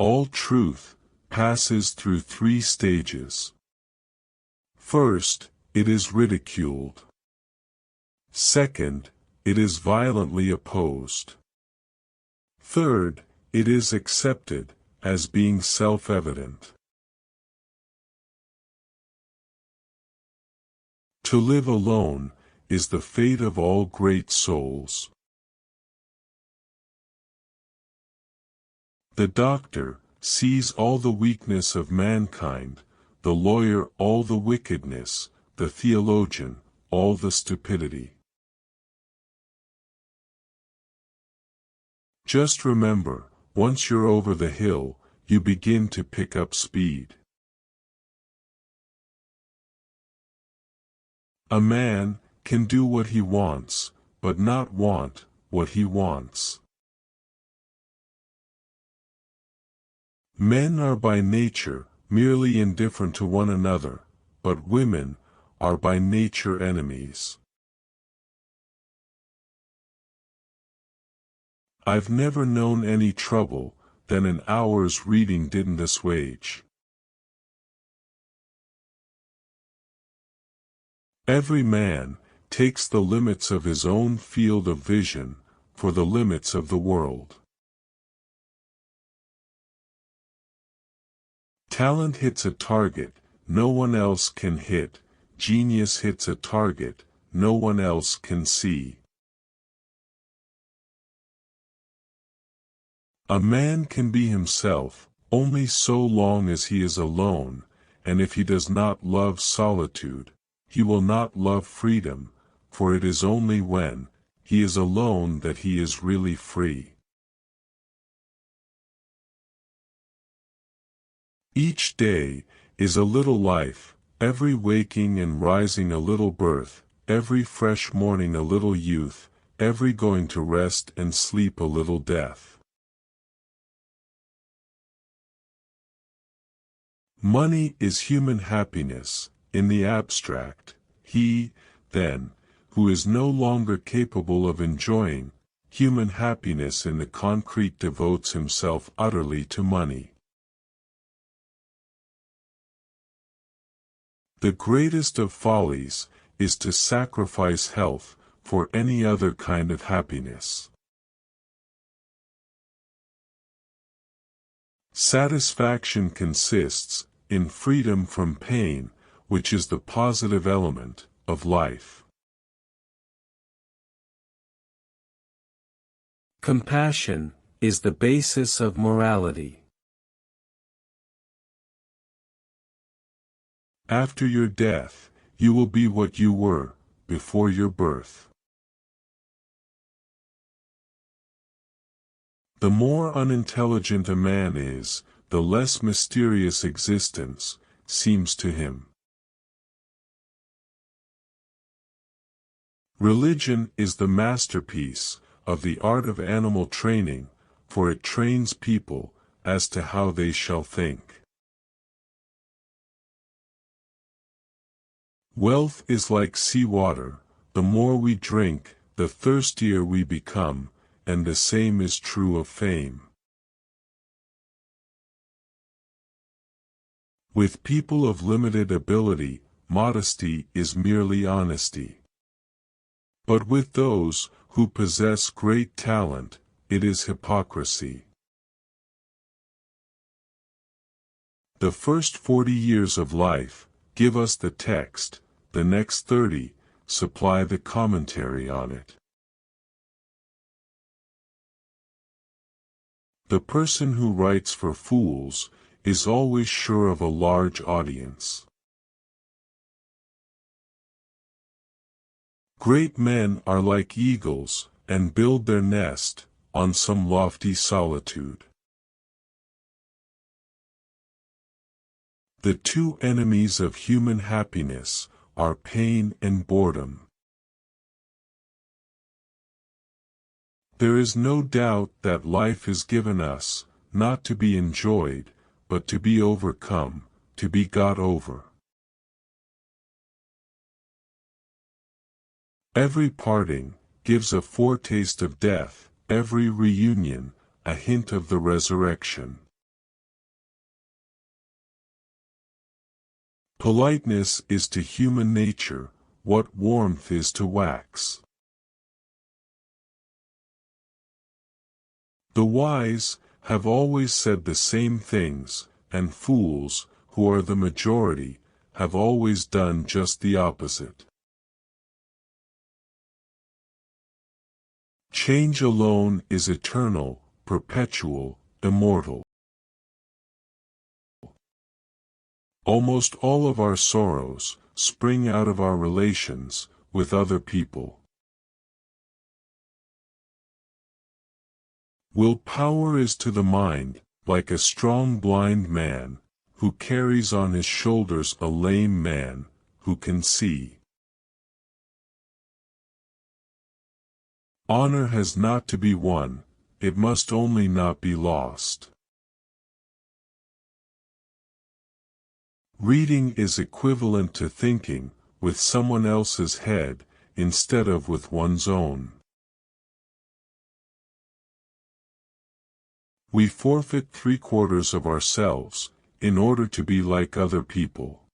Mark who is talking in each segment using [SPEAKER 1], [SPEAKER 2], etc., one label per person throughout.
[SPEAKER 1] All truth passes through three stages. First, it is ridiculed. Second, it is violently opposed. Third, it is accepted as being self-evident. To live alone is the fate of all great souls. The doctor sees all the weakness of mankind, the lawyer all the wickedness, the theologian all the stupidity. Just remember, once you're over the hill, you begin to pick up speed. A man can do what he wants, but not want what he wants. Men are by nature merely indifferent to one another, but women are by nature enemies. I've never known any trouble that an hour's reading didn't assuage. Every man takes the limits of his own field of vision for the limits of the world. Talent hits a target no one else can hit, genius hits a target no one else can see. A man can be himself only so long as he is alone, and if he does not love solitude, he will not love freedom, for it is only when he is alone that he is really free. Each day is a little life, every waking and rising a little birth, every fresh morning a little youth, every going to rest and sleep a little death. Money is human happiness, in the abstract. He, then, who is no longer capable of enjoying human happiness in the concrete devotes himself utterly to money. The greatest of follies is to sacrifice health for any other kind of happiness. Satisfaction consists in freedom from pain, which is the positive element of life. Compassion is the basis of morality. After your death, you will be what you were before your birth. The more unintelligent a man is, the less mysterious existence seems to him. Religion is the masterpiece of the art of animal training, for it trains people as to how they shall think. Wealth is like seawater, the more we drink, the thirstier we become, and the same is true of fame. With people of limited ability, modesty is merely honesty. But with those who possess great talent, it is hypocrisy. The first 40 years of life give us the text, the next 30 supply the commentary on it. The person who writes for fools is always sure of a large audience. Great men are like eagles, and build their nest on some lofty solitude. The two enemies of human happiness are pain and boredom. There is no doubt that life is given us, not to be enjoyed, but to be overcome, to be got over. Every parting gives a foretaste of death, every reunion a hint of the resurrection. Politeness is to human nature what warmth is to wax. The wise have always said the same things, and fools, who are the majority, have always done just the opposite. Change alone is eternal, perpetual, immortal. Almost all of our sorrows spring out of our relations with other people. Willpower is to the mind like a strong blind man, who carries on his shoulders a lame man, who can see. Honor has not to be won, it must only not be lost. Reading is equivalent to thinking with someone else's head instead of with one's own. We forfeit 3/4 of ourselves in order to be like other people.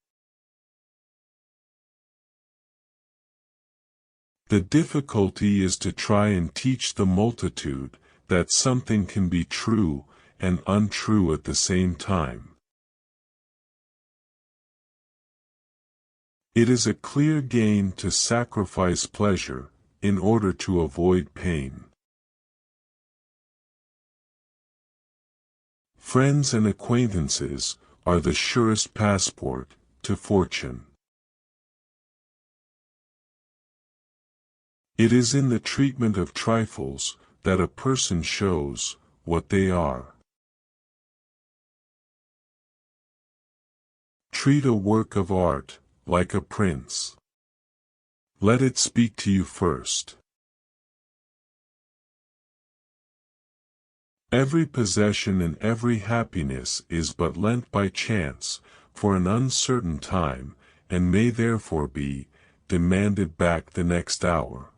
[SPEAKER 1] The difficulty is to try and teach the multitude that something can be true and untrue at the same time. It is a clear gain to sacrifice pleasure in order to avoid pain. Friends and acquaintances are the surest passport to fortune. It is in the treatment of trifles that a person shows what they are. Treat a work of art like a prince. Let it speak to you first. Every possession and every happiness is but lent by chance, for an uncertain time, and may therefore be demanded back the next hour.